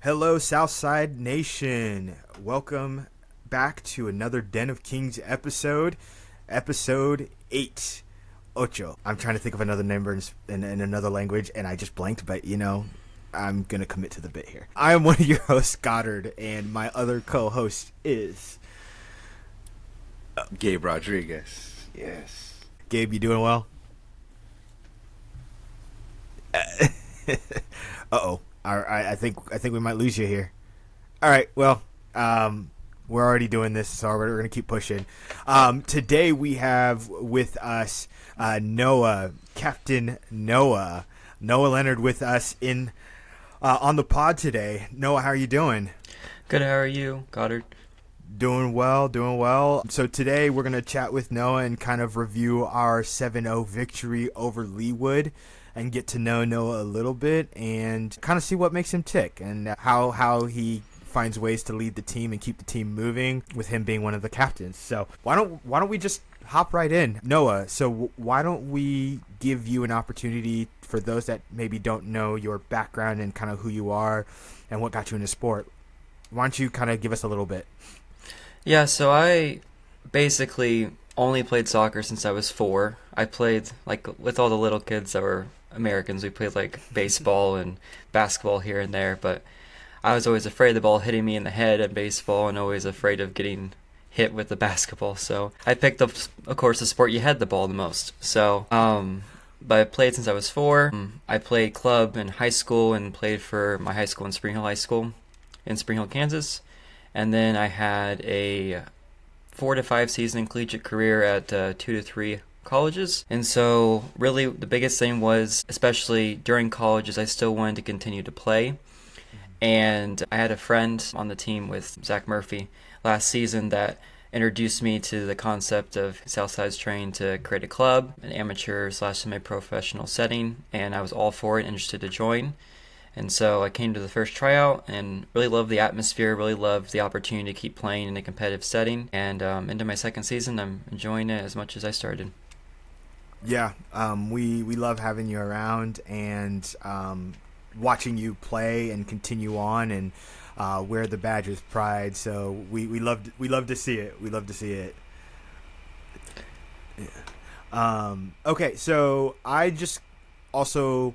Hello, Southside Nation. Welcome back to another Den of Kings episode 8. Ocho. I'm trying to think of another number in another language, and I just blanked, but I'm going to commit to the bit here. I am one of your hosts, Goddard, and my other co-host is... Gabe Rodriguez. Yes. Gabe, you doing well? Uh-oh. I think we might lose you here. All right, well, we're already doing this, so we're going to keep pushing. Today we have with us Noah, Captain Noah Leonard with us on the pod today. Noah, how are you doing? Good, how are you, Goddard? Doing well. So today we're going to chat with Noah and kind of review our 7-0 victory over Leawood and get to know Noah a little bit and kind of see what makes him tick and how he finds ways to lead the team and keep the team moving with him being one of the captains. So why don't we just hop right in? Noah, so why don't we give you an opportunity for those that maybe don't know your background and kind of who you are and what got you into sport. Why don't you kind of give us a little bit? Yeah, so I basically only played soccer since I was 4. I played with all the little kids that were Americans. We played baseball and basketball here and there, but I was always afraid of the ball hitting me in the head at baseball and always afraid of getting hit with the basketball. So I picked up, of course, the sport you had the ball the most. So, but I played since I was 4. I played club in high school and played for my high school in Spring Hill High School in Spring Hill, Kansas. And then I had a 4 to 5 season collegiate career at 2 to 3 colleges. And so really the biggest thing was, especially during college, is I still wanted to continue to play. And I had a friend on the team with Zach Murphy last season that introduced me to the concept of Southside's trying to create a club, an amateur / semi-professional setting, and I was all for it, interested to join. And so I came to the first tryout and really loved the atmosphere, really loved the opportunity to keep playing in a competitive setting. And into my second season, I'm enjoying it as much as I started. Yeah, we love having you around and watching you play and continue on and wear the badge with pride. So we love to see it. We love to see it. Yeah. Okay, so I just also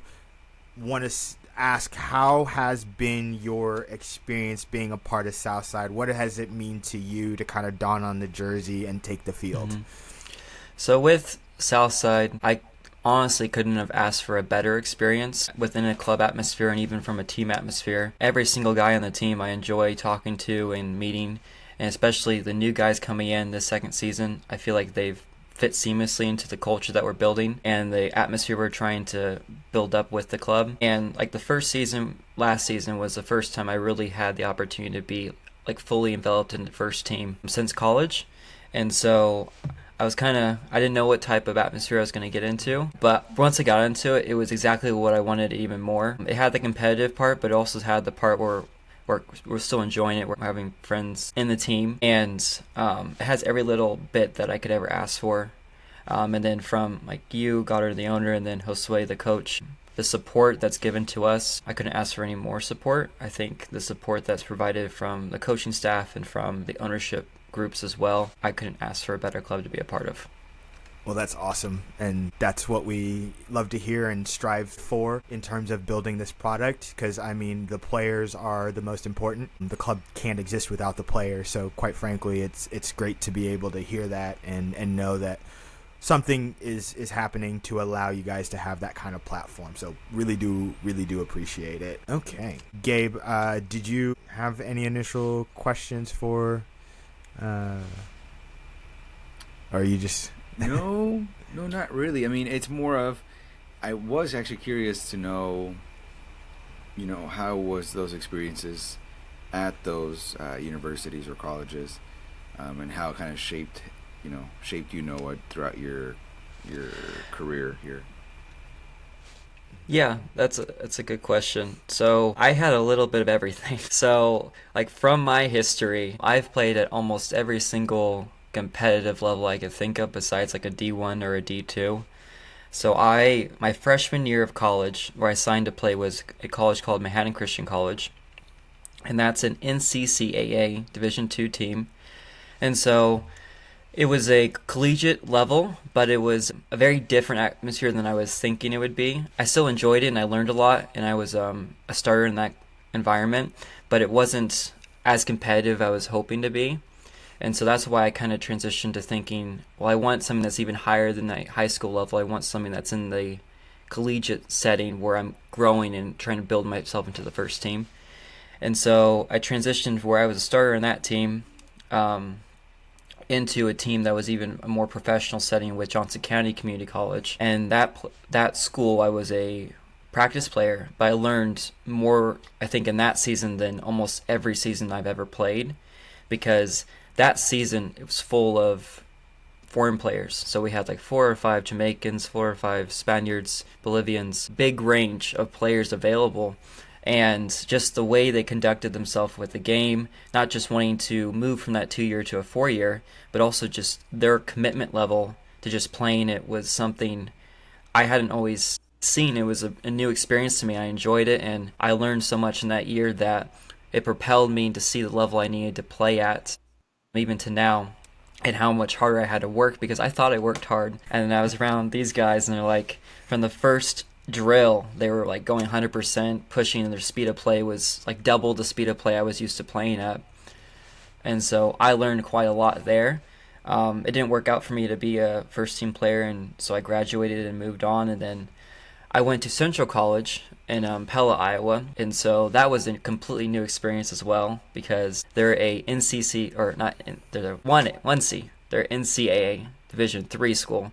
want to ask, how has been your experience being a part of Southside? What has it mean to you to kind of don on the jersey and take the field? Mm-hmm. So with Southside, I honestly couldn't have asked for a better experience within a club atmosphere and even from a team atmosphere. Every single guy on the team I enjoy talking to and meeting, and especially the new guys coming in this second season. I feel like they've fit seamlessly into the culture that we're building and the atmosphere we're trying to build up with the club. And the first season, last season, was the first time I really had the opportunity to be fully enveloped in the first team since college. And so I didn't know what type of atmosphere I was going to get into, but once I got into it, it was exactly what I wanted even more. It had the competitive part, but it also had the part where we're still enjoying it. We're having friends in the team, and it has every little bit that I could ever ask for. And then from you, Goddard, the owner, and then Josue, the coach, the support that's given to us, I couldn't ask for any more support. I think the support that's provided from the coaching staff and from the ownership groups as well, I couldn't ask for a better club to be a part of. Well, that's awesome, and that's what we love to hear and strive for in terms of building this product, because, the players are the most important. The club can't exist without the players, so quite frankly, it's great to be able to hear that and know that something is happening to allow you guys to have that kind of platform. So really do appreciate it. Okay. Gabe, did you have any initial questions for... or are you just... No, not really. It's more of, I was actually curious to know, how was those experiences at those universities or colleges, and how it kind of shaped you, Noah, throughout your career here. Yeah, that's a good question. So I had a little bit of everything. So from my history, I've played at almost every single competitive level I could think of besides a D1 or a D2. So my freshman year of college, where I signed to play, was a college called Manhattan Christian College. and that's an NCCAA Division II team. And so it was a collegiate level, but it was a very different atmosphere than I was thinking it would be. I still enjoyed it, and I learned a lot, and I was a starter in that environment, but it wasn't as competitive as I was hoping to be. And so that's why I kind of transitioned to thinking, well, I want something that's even higher than the high school level. I want something that's in the collegiate setting where I'm growing and trying to build myself into the first team. And so I transitioned where I was a starter in that team into a team that was even a more professional setting with Johnson County Community College. And that school, I was a practice player, but I learned more, I think, in that season than almost every season I've ever played, because that season it was full of foreign players. So we had like 4 or 5 Jamaicans, 4 or 5 Spaniards, Bolivians, big range of players available. And just the way they conducted themselves with the game, not just wanting to move from that 2-year to a 4-year, but also just their commitment level to just playing it was something I hadn't always seen. It was a new experience to me. I enjoyed it, and I learned so much in that year that it propelled me to see the level I needed to play at, even to now, and how much harder I had to work, because I thought I worked hard. And I was around these guys, and they're like, from the first drill, they were like going 100%, pushing, and their speed of play was like double the speed of play I was used to playing at. And so I learned quite a lot there. It didn't work out for me to be a first team player, and so I graduated and moved on, and then I went to Central College in Pella, Iowa, and so that was a completely new experience as well, because they're a NCC, or not, they're 1C, they're NCAA Division III school,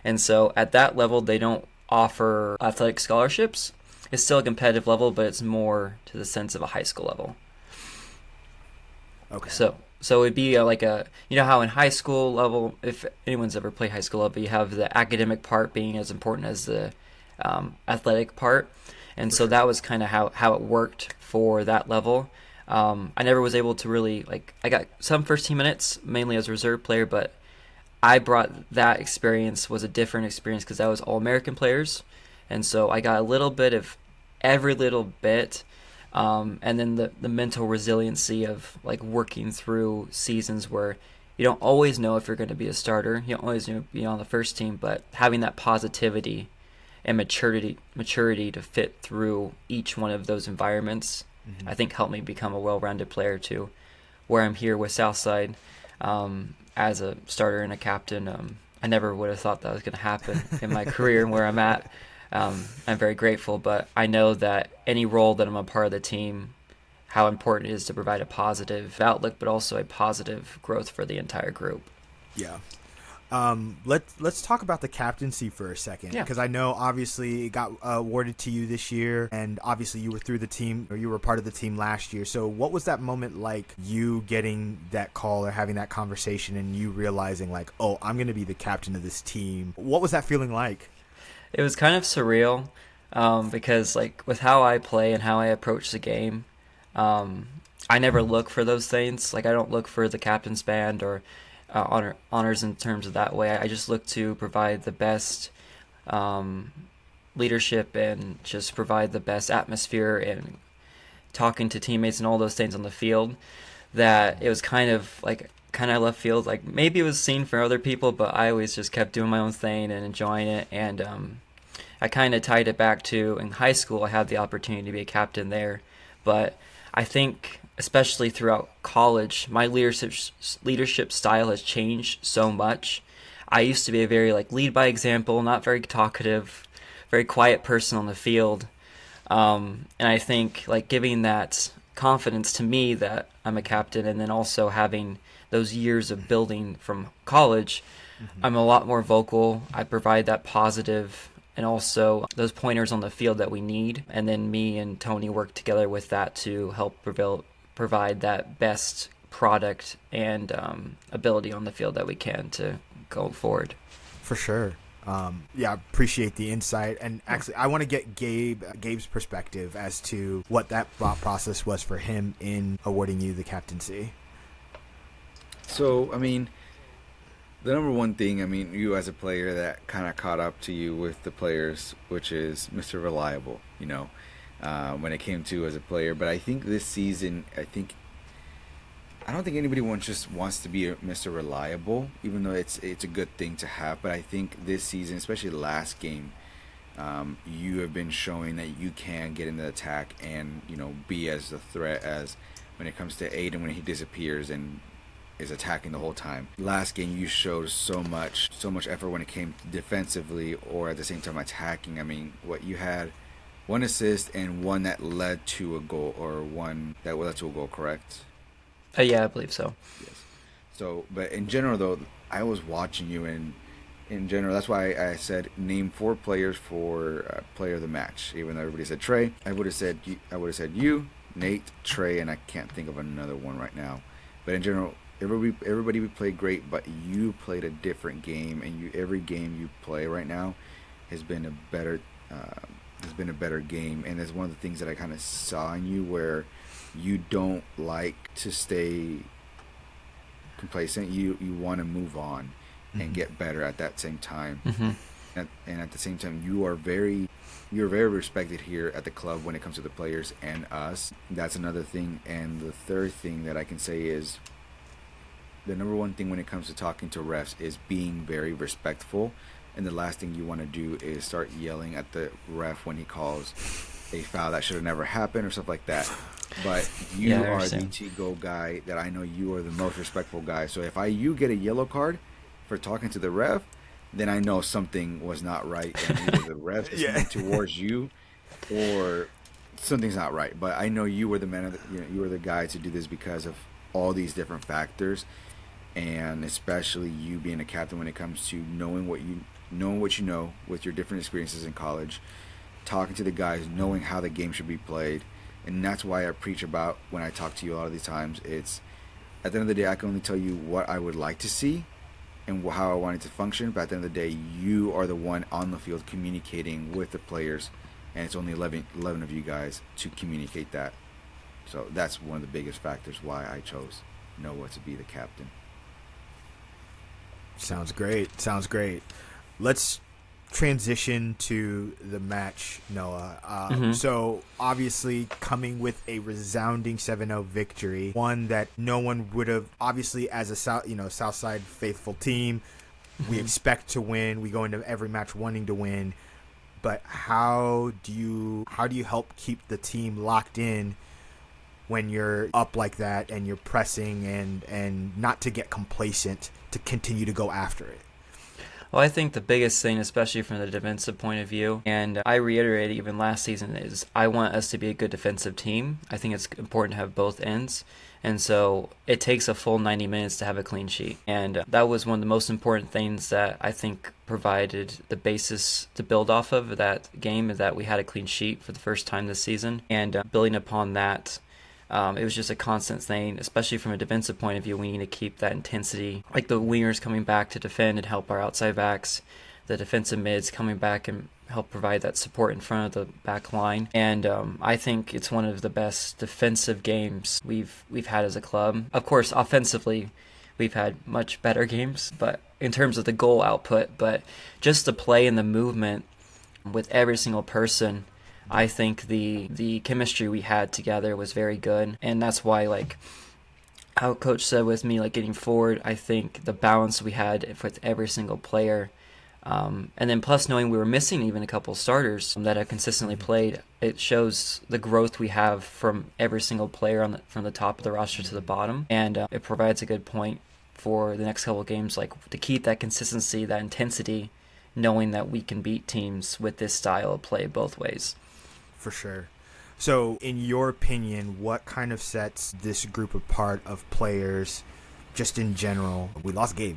and so at that level they don't offer athletic scholarships. It's still a competitive level, but it's more to the sense of a high school level. Okay. So it'd be like you know how in high school level, if anyone's ever played high school level, you have the academic part being as important as the athletic part, and so that was kind of how it worked for that level. I never was able to really, I got some first team minutes mainly as a reserve player, but I brought that experience, was a different experience, because that was all American players, and so I got a little bit of every little bit, and then the mental resiliency of like working through seasons where you don't always know if you're going to be a starter, you don't always know be on the first team, but having that positivity and maturity to fit through each one of those environments, I think helped me become a well-rounded player to where I'm here with Southside as a starter and a captain. I never would have thought that was going to happen in my career and where I'm at. I'm very grateful, but I know that any role that I'm a part of the team, how important it is to provide a positive outlook, but also a positive growth for the entire group. Yeah. Let's talk about the captaincy for a second, because I know obviously it got awarded to you this year, and obviously you were through the team, or you were part of the team last year. So what was that moment like, you getting that call or having that conversation and you realizing like, oh, I'm going to be the captain of this team? What was that feeling like? It was kind of surreal, because like with how I play and how I approach the game, I never look for those things. Like I don't look for the captain's band or honors in terms of that way. I just look to provide the best leadership and just provide the best atmosphere and talking to teammates and all those things on the field. That it was kind of left field. Like maybe it was seen for other people, but I always just kept doing my own thing and enjoying it. And I kind of tied it back to in high school I had the opportunity to be a captain there, but I think especially throughout college, my leadership style has changed so much. I used to be a very lead by example, not very talkative, very quiet person on the field, and I think giving that confidence to me that I'm a captain, and then also having those years of building from college, I'm a lot more vocal. I provide that positive and also those pointers on the field that we need, and then me and Tony work together with that to help provide that best product and ability on the field that we can to go forward. For sure. Yeah, appreciate the insight. And actually, I want to get Gabe's perspective as to what that thought process was for him in awarding you the captaincy. So, I mean, the number one thing, you as a player that kind of caught up to you with the players, which is Mr. Reliable, when it came to as a player. But I think this season, I don't think anybody just wants to be Mr. Reliable, even though it's a good thing to have. But I think this season, especially the last game, you have been showing that you can get into the attack and be as a threat as when it comes to Aiden when he disappears and is attacking the whole time. Last game you showed so much effort when it came defensively or at the same time attacking. I mean, what you had, one assist and one that led to a goal, or one that led to a goal, correct? Yeah, I believe so. Yes. So, but in general though, I was watching you, and in general, that's why I said name 4 players for player of the match. Even though everybody said Trey, I would have said you, Nate, Trey, and I can't think of another one right now. But in general, everybody played great, but you played a different game, and every game you play right now has been a better game. And that's one of the things that I kind of saw in you, where you don't like to stay complacent. You want to move on and get better at that same time. And at the same time, you're very respected here at the club when it comes to the players and us. That's another thing. And the third thing that I can say is the number one thing when it comes to talking to refs is being very respectful. And the last thing you want to do is start yelling at the ref when he calls a foul that should have never happened or stuff like that. But you are the to-go guy that I know you are the most respectful guy. So if you get a yellow card for talking to the ref, then I know something was not right, and either the ref is towards you or something's not right. But I know you were the man you were the guy to do this because of all these different factors, and especially you being a captain when it comes to knowing what you know with your different experiences in college, talking to the guys, knowing how the game should be played. And that's why I preach about when I talk to you a lot of these times. It's at the end of the day, I can only tell you what I would like to see and how I want it to function. But at the end of the day, you are the one on the field communicating with the players, and it's only 11 of you guys to communicate that. So that's one of the biggest factors why I chose Noah to be the captain. Sounds great. Let's transition to the match, Noah. So obviously coming with a resounding 7-0 victory, one that no one would have, obviously as a Southside faithful team, we expect to win. We go into every match wanting to win. But how do you help keep the team locked in when you're up like that and you're pressing and not to get complacent, to continue to go after it? Well, I think the biggest thing, especially from the defensive point of view, and I reiterated even last season, is I want us to be a good defensive team. I think it's important to have both ends. And so it takes a full 90 minutes to have a clean sheet. And that was one of the most important things that I think provided the basis to build off of that game, is that we had a clean sheet for the first time this season. And building upon that, it was just a constant thing, especially from a defensive point of view. We need to keep that intensity, like the wingers coming back to defend and help our outside backs, the defensive mids coming back and help provide that support in front of the back line. And I think it's one of the best defensive games we've had as a club. Of course, offensively, we've had much better games, but in terms of the goal output, but just the play and the movement with every single person, I think the chemistry we had together was very good. And that's why, like how Coach said with me, like getting forward, I think the balance we had with every single player, and then plus knowing we were missing even a couple starters that have consistently played, it shows the growth we have from every single player from the top of the roster to the bottom. And it provides a good point for the next couple of games, like to keep that consistency, that intensity, knowing that we can beat teams with this style of play both ways. For sure. So, in your opinion, what kind of sets this group apart of players, just in general? We lost Gabe.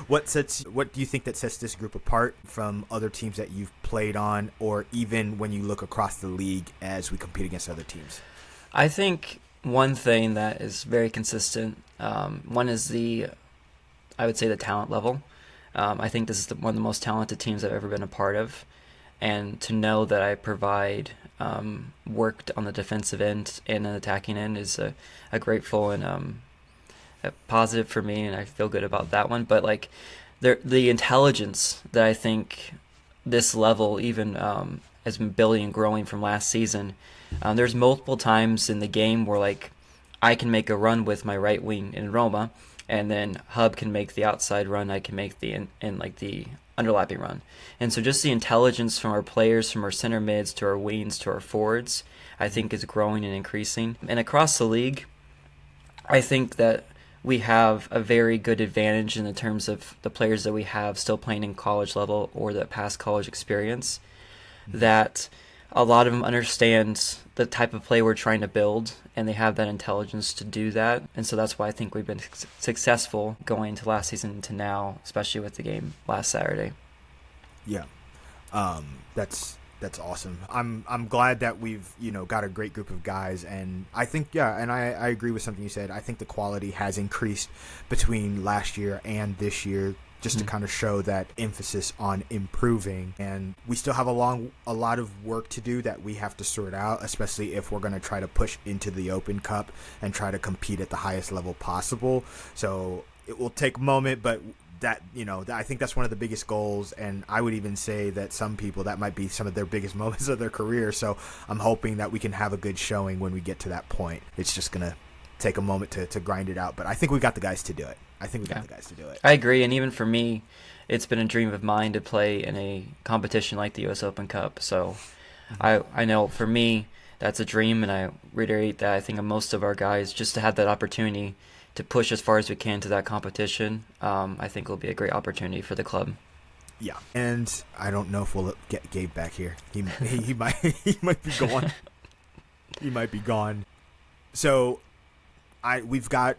What do you think that sets this group apart from other teams that you've played on, or even when you look across the league as we compete against other teams? I think one thing that is very consistent, one is I would say the talent level. I think this is one of the most talented teams I've ever been a part of. And to know that I provide work on the defensive end and an attacking end is a grateful and a positive for me, and I feel good about that one. But like the intelligence that I think this level, even has been building and growing from last season. There's multiple times in the game where like I can make a run with my right wing in Roma, and then Hub can make the outside run. I can make the the underlapping run. And so just the intelligence from our players, from our center mids to our wings to our forwards, I think is growing and increasing. And across the league, I think that we have a very good advantage in the terms of the players that we have still playing in college level or that past college experience, that a lot of them understand the type of play we're trying to build, and they have that intelligence to do that. And so that's why I think we've been successful going into last season to now, especially with the game last Saturday. Yeah, that's awesome. I'm glad that we've got a great group of guys, and I think and I agree with something you said. I think the quality has increased between last year and this year, just to kind of show that emphasis on improving. And we still have a lot of work to do that we have to sort out, especially if we're going to try to push into the Open Cup and try to compete at the highest level possible. So it will take a moment, but that I think that's one of the biggest goals, and I would even say that some people, that might be some of their biggest moments of their career. So I'm hoping that we can have a good showing when we get to that point. It's just gonna take a moment to grind it out, but I think we got the guys to do it. I agree, and even for me, it's been a dream of mine to play in a competition like the US Open Cup. So I know for me that's a dream, and I reiterate that I think of most of our guys, just to have that opportunity to push as far as we can to that competition, I think will be a great opportunity for the club. Yeah, and I don't know if we'll get Gabe back here. He might be gone. He might be gone. So we've got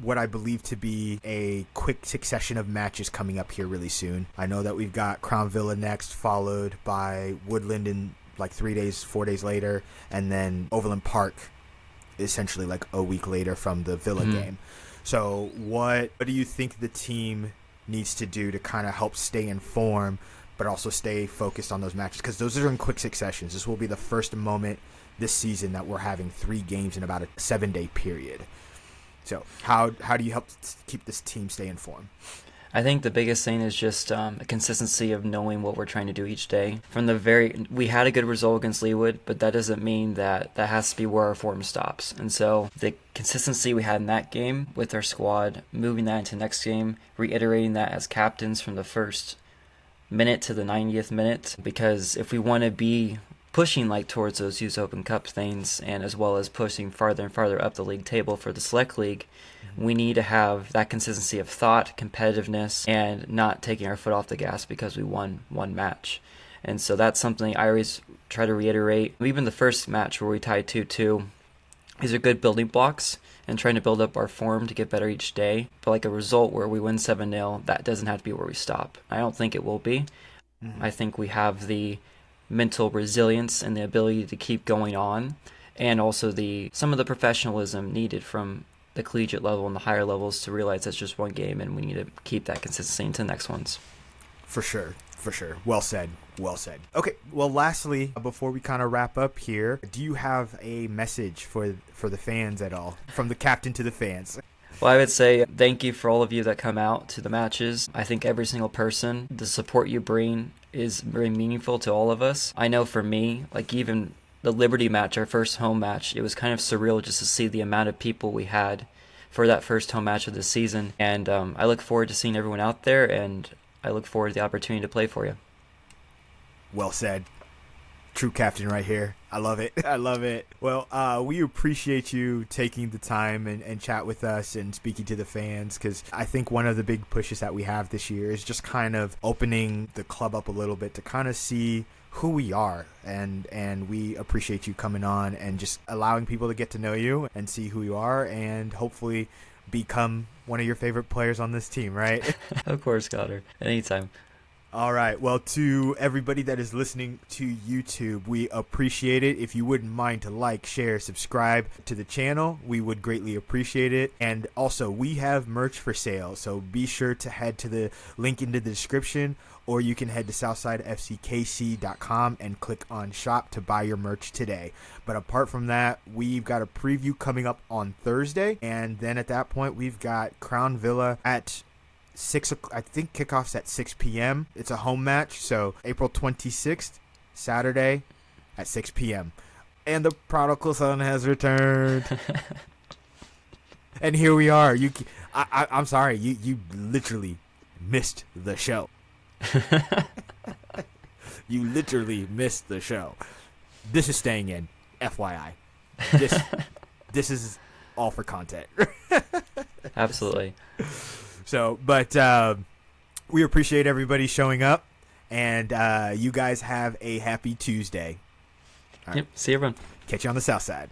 what I believe to be a quick succession of matches coming up here really soon. I know that we've got Crown Villa next, followed by Woodland in like 4 days later, and then Overland Park essentially like a week later from the Villa game. So what do you think the team needs to do to kind of help stay in form but also stay focused on those matches? Because those are in quick successions. This will be the first moment this season that we're having 3 games in about a 7-day period. So how do you help keep this team stay in form? I think the biggest thing is just a consistency of knowing what we're trying to do each day. We had a good result against Leawood, but that doesn't mean that has to be where our form stops. And so the consistency we had in that game with our squad, moving that into next game, reiterating that as captains from the first minute to the 90th minute, because if we want to be pushing like towards those US Open Cup things, and as well as pushing farther and farther up the league table for the Select League, we need to have that consistency of thought, competitiveness, and not taking our foot off the gas because we won one match. And so that's something I always try to reiterate. Even the first match where we tied 2-2, these are good building blocks and trying to build up our form to get better each day. But like a result where we win 7-0, that doesn't have to be where we stop. I don't think it will be. I think we have the mental resilience and the ability to keep going on, and also some of the professionalism needed from the collegiate level and the higher levels to realize that's just one game and we need to keep that consistency into the next ones. For sure. Well said. Okay, well, lastly, before we kind of wrap up here, do you have a message for the fans at all, from the captain to the fans? Well, I would say thank you for all of you that come out to the matches. I think every single person, the support you bring is very meaningful to all of us. I know for me, like even the Liberty match, our first home match, it was kind of surreal just to see the amount of people we had for that first home match of the season. And I look forward to seeing everyone out there, and I look forward to the opportunity to play for you. Well said. True captain right here. I love it. Well, we appreciate you taking the time and chat with us and speaking to the fans, because I think one of the big pushes that we have this year is just kind of opening the club up a little bit to kind of see who we are, and we appreciate you coming on and just allowing people to get to know you and see who you are, and hopefully become one of your favorite players on this team, right? Of course, Goddard. Anytime. All right. Well, to everybody that is listening to YouTube, we appreciate it. If you wouldn't mind to like, share, subscribe to the channel, we would greatly appreciate it. And also, we have merch for sale, so be sure to head to the link in the description, or you can head to southsidefckc.com and click on shop to buy your merch today. But apart from that, we've got a preview coming up on Thursday, and then at that point, we've got Crown Villa at 6 o'clock. I think kickoff's at 6 p.m. It's a home match, so April 26th, Saturday at 6 p.m. And the prodigal son has returned. And here we are. I'm sorry. You literally missed the show. You literally missed the show. This is staying in. FYI. This is all for content. Absolutely. So, but we appreciate everybody showing up, and you guys have a happy Tuesday. All right. Yep. See you, everyone. Catch you on the South Side.